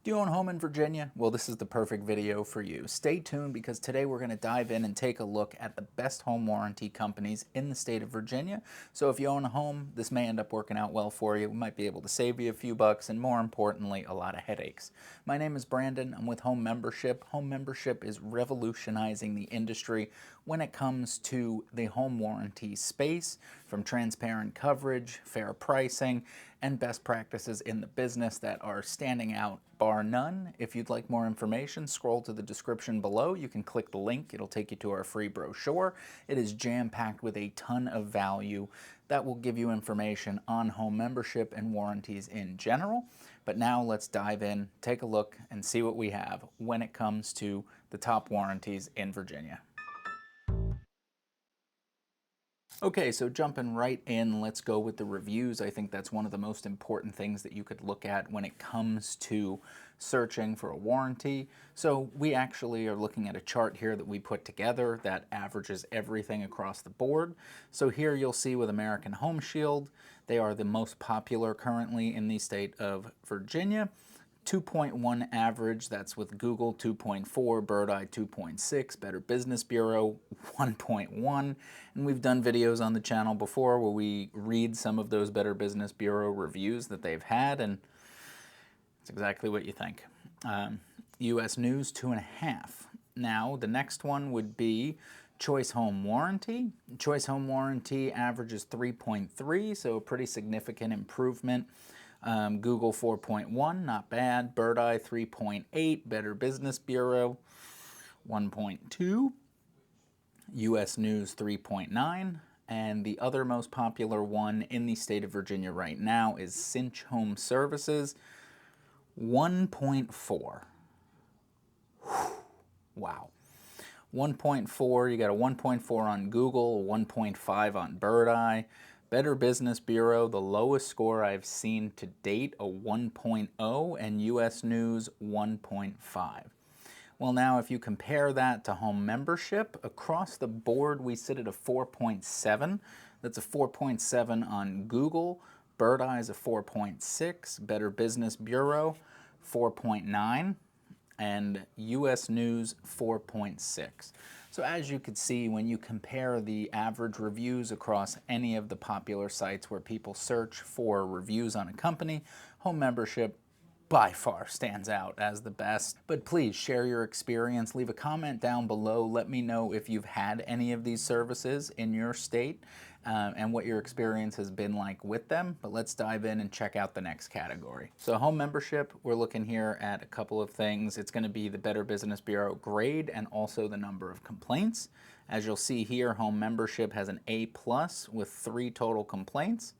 Do you own a home in Virginia? Well, this is the perfect video for you. Stay tuned because today we're going to dive in and take a look at the best home warranty companies in the state of Virginia. So if you own a home, this may end up working out well for you. We might be able to save you a few bucks and, more importantly, a lot of headaches. My name is Brandon. I'm with Home Membership. Home Membership is revolutionizing the industry when it comes to the home warranty space, from transparent coverage, fair pricing, and best practices in the business that are standing out bar none. If you'd like more information, scroll to the description below. You can click the link. It'll take you to our free brochure. It is jam-packed with a ton of value that will give you information on home membership and warranties in general. But now let's dive in, take a look, and see what we have when it comes to the top warranties in Virginia. Okay, so jumping right in, let's go with the reviews. I think that's one of the most important things that you could look at when it comes to searching for a warranty. So we actually are looking at a chart here that we put together that averages everything across the board. So here you'll see with American Home Shield, they are the most popular currently in the state of Virginia. 2.1 average, that's with Google. 2.4, Bird Eye 2.6, Better Business Bureau 1.1, and we've done videos on the channel before where we read some of those Better Business Bureau reviews that they've had, and it's exactly what you think. US News 2.5. Now the next one would be Choice Home Warranty. Choice Home Warranty averages 3.3, so a pretty significant improvement. Google 4.1, not bad. Bird Eye 3.8, Better Business Bureau 1.2, US News 3.9, and the other most popular one in the state of Virginia right now is Cinch Home Services 1.4. Wow. 1.4, you got a 1.4 on Google, 1.5 on Bird Eye. Better Business Bureau, the lowest score I've seen to date, a 1.0, and US News 1.5. Well, now if you compare that to Home Membership, across the board we sit at a 4.7. That's a 4.7 on Google. Bird Eye is a 4.6. Better Business Bureau 4.9. and US News 4.6. So as you could see, when you compare the average reviews across any of the popular sites where people search for reviews on a company, Home Membership by far stands out as the best. But please share your experience, leave a comment down below, let me know if you've had any of these services in your state and what your experience has been like with them. But let's dive in and check out the next category. So Home Membership, we're looking here at a couple of things. It's going to be the Better Business Bureau grade and also the number of complaints. As you'll see here, Home Membership has an A+ with 3 total complaints.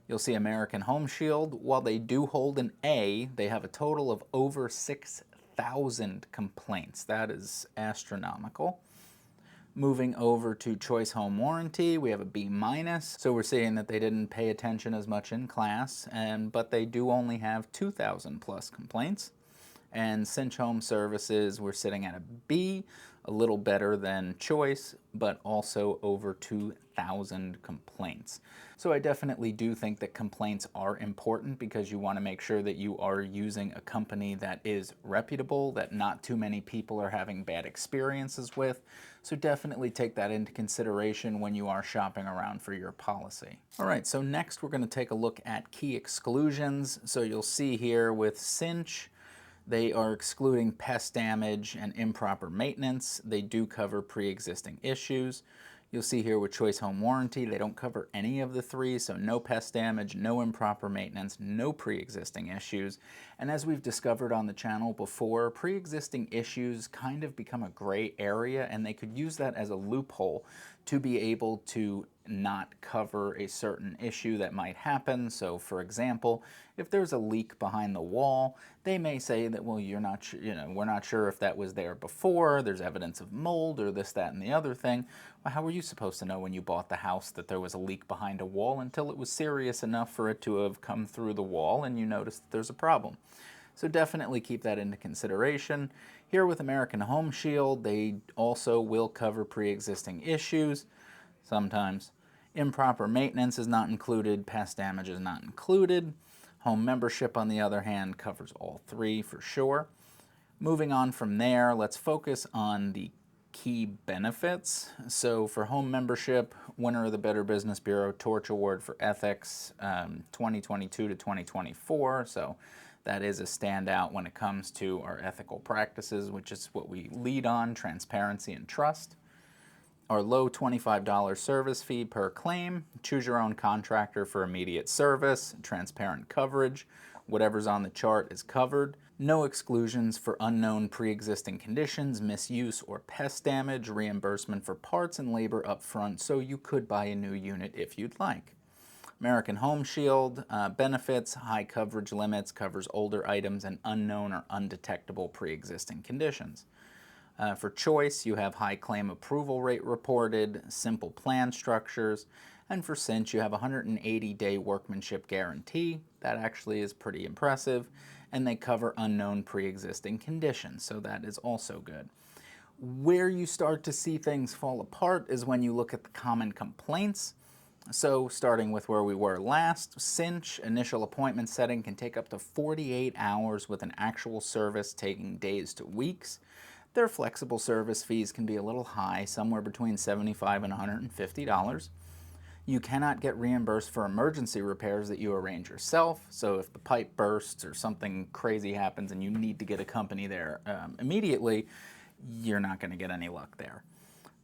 You'll see American Home Shield, while they do hold an A, they have a total of over 6,000 complaints. That is astronomical. Moving over to Choice Home Warranty, we have a B-. So we're seeing that they didn't pay attention as much in class, but they do only have 2,000 plus complaints. And Cinch Home Services, we're sitting at a B, a little better than Choice, but also over 2,000 complaints. So I definitely do think that complaints are important because you want to make sure that you are using a company that is reputable, that not too many people are having bad experiences with. So definitely take that into consideration when you are shopping around for your policy. All right, so next we're going to take a look at key exclusions. So you'll see here with Cinch, they are excluding pest damage and improper maintenance. They do cover pre-existing issues. You'll see here with Choice Home Warranty, they don't cover any of the 3, so no pest damage, no improper maintenance, no pre-existing issues. And as we've discovered on the channel before, pre-existing issues kind of become a gray area, and they could use that as a loophole to be able to not cover a certain issue that might happen. So for example, if there's a leak behind the wall, they may say that, well, we're not sure if that was there before, there's evidence of mold or this, that, and the other thing. Well, how were you supposed to know when you bought the house that there was a leak behind a wall until it was serious enough for it to have come through the wall and you noticed that there's a problem? So definitely keep that into consideration. Here with American Home Shield, they also will cover pre-existing issues. Sometimes improper maintenance is not included, pest damage is not included. Home membership, on the other hand, covers all three for sure. Moving on from there, let's focus on the key benefits. So for home membership, winner of the Better Business Bureau Torch Award for Ethics 2022 to 2024. So that is a standout when it comes to our ethical practices, which is what we lead on, transparency and trust. Our low $25 service fee per claim, choose your own contractor for immediate service, transparent coverage, whatever's on the chart is covered. No exclusions for unknown pre-existing conditions, misuse, or pest damage, reimbursement for parts and labor up front, so you could buy a new unit if you'd like. American Home Shield benefits, high coverage limits, covers older items and unknown or undetectable pre-existing conditions. For Choice, you have high claim approval rate reported, simple plan structures, and for Cinch, you have a 180-day workmanship guarantee. That actually is pretty impressive, and they cover unknown pre-existing conditions, so that is also good. Where you start to see things fall apart is when you look at the common complaints. So starting with where we were last, Cinch initial appointment setting can take up to 48 hours with an actual service taking days to weeks. Their flexible service fees can be a little high, somewhere between $75 and $150. You cannot get reimbursed for emergency repairs that you arrange yourself. So if the pipe bursts or something crazy happens and you need to get a company there immediately, you're not going to get any luck there.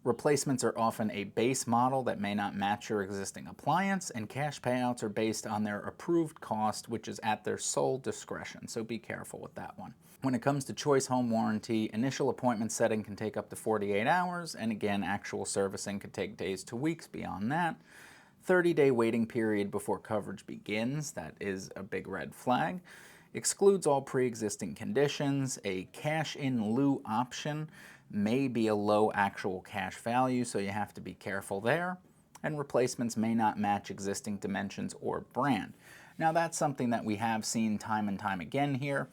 Replacements are often a base model that may not match your existing appliance, and cash payouts are based on their approved cost, which is at their sole discretion, so be careful with that one. When it comes to Choice Home Warranty, initial appointment setting can take up to 48 hours, and again, actual servicing could take days to weeks beyond that. 30-day waiting period before coverage begins, that is a big red flag. Excludes all pre-existing conditions. A cash in lieu option may be a low actual cash value, so you have to be careful there. And replacements may not match existing dimensions or brand. Now that's something that we have seen time and time again here.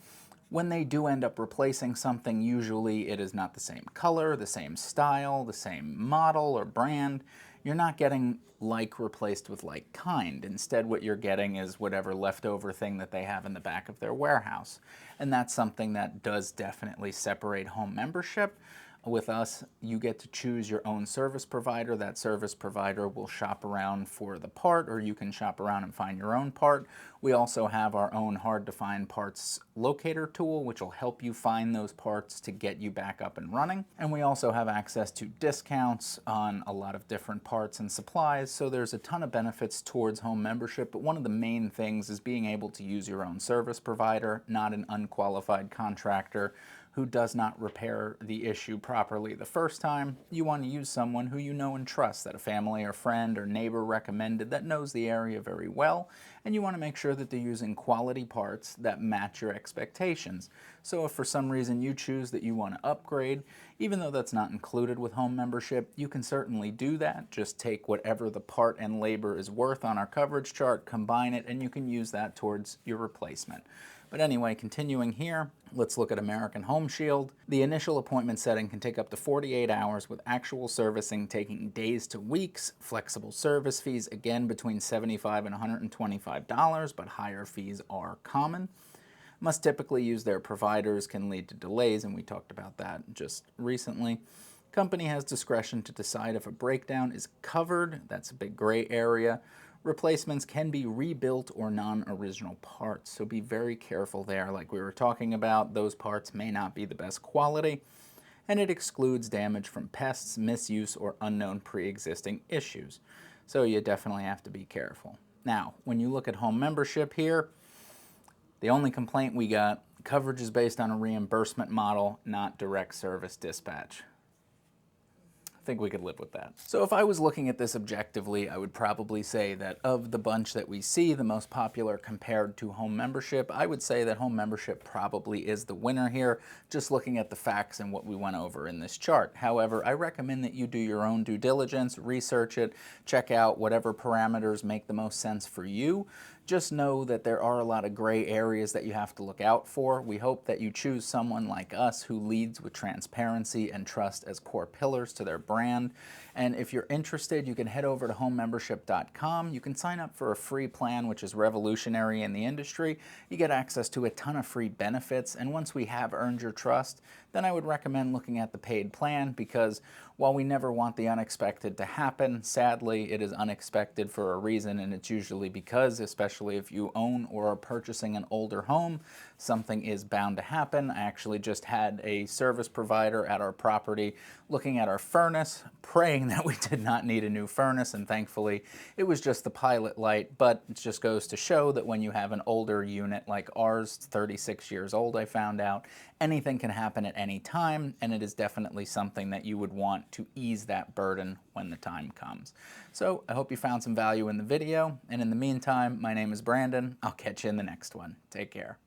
When they do end up replacing something, usually it is not the same color, the same style, the same model or brand. You're not getting like replaced with like kind. Instead, what you're getting is whatever leftover thing that they have in the back of their warehouse. And that's something that does definitely separate home membership. With us, you get to choose your own service provider. That service provider will shop around for the part, or you can shop around and find your own part. We also have our own hard-to-find parts locator tool, which will help you find those parts to get you back up and running. And we also have access to discounts on a lot of different parts and supplies, so there's a ton of benefits towards home membership, but one of the main things is being able to use your own service provider, not an unqualified contractor who does not repair the issue properly the first time. You want to use someone who you know and trust, that a family or friend or neighbor recommended, that knows the area very well, and you want to make sure that they're using quality parts that match your expectations. So if for some reason you choose that you want to upgrade, even though that's not included with home membership, you can certainly do that. Just take whatever the part and labor is worth on our coverage chart, combine it, and you can use that towards your replacement. But anyway, continuing here, let's look at American Home Shield. The initial appointment setting can take up to 48 hours with actual servicing taking days to weeks. Flexible service fees, again, between $75 and $125, but higher fees are common. Must typically use their providers, can lead to delays, and we talked about that just recently. Company has discretion to decide if a breakdown is covered. That's a big gray area. Replacements can be rebuilt or non-original parts, so be very careful there. Like we were talking about, those parts may not be the best quality, and it excludes damage from pests, misuse, or unknown pre-existing issues. So you definitely have to be careful. Now, when you look at home membership here, the only complaint we got, coverage is based on a reimbursement model, not direct service dispatch. I think we could live with that. So if I was looking at this objectively, I would probably say that of the bunch that we see, the most popular compared to home membership, I would say that home membership probably is the winner here, just looking at the facts and what we went over in this chart. However, I recommend that you do your own due diligence, research it, check out whatever parameters make the most sense for you. Just know that there are a lot of gray areas that you have to look out for. We hope that you choose someone like us who leads with transparency and trust as core pillars to their brand. And if you're interested, you can head over to homemembership.com. You can sign up for a free plan, which is revolutionary in the industry. You get access to a ton of free benefits. And once we have earned your trust, then I would recommend looking at the paid plan, because while we never want the unexpected to happen, sadly, it is unexpected for a reason, and it's usually because, especially if you own or are purchasing an older home, something is bound to happen. I actually just had a service provider at our property looking at our furnace, praying that we did not need a new furnace, and thankfully it was just the pilot light. But it just goes to show that when you have an older unit like ours, 36 years old, I found out, anything can happen at any time, and it is definitely something that you would want to ease that burden when the time comes. So I hope you found some value in the video, and in the meantime, my name is Brandon. I'll catch you in the next one. Take care.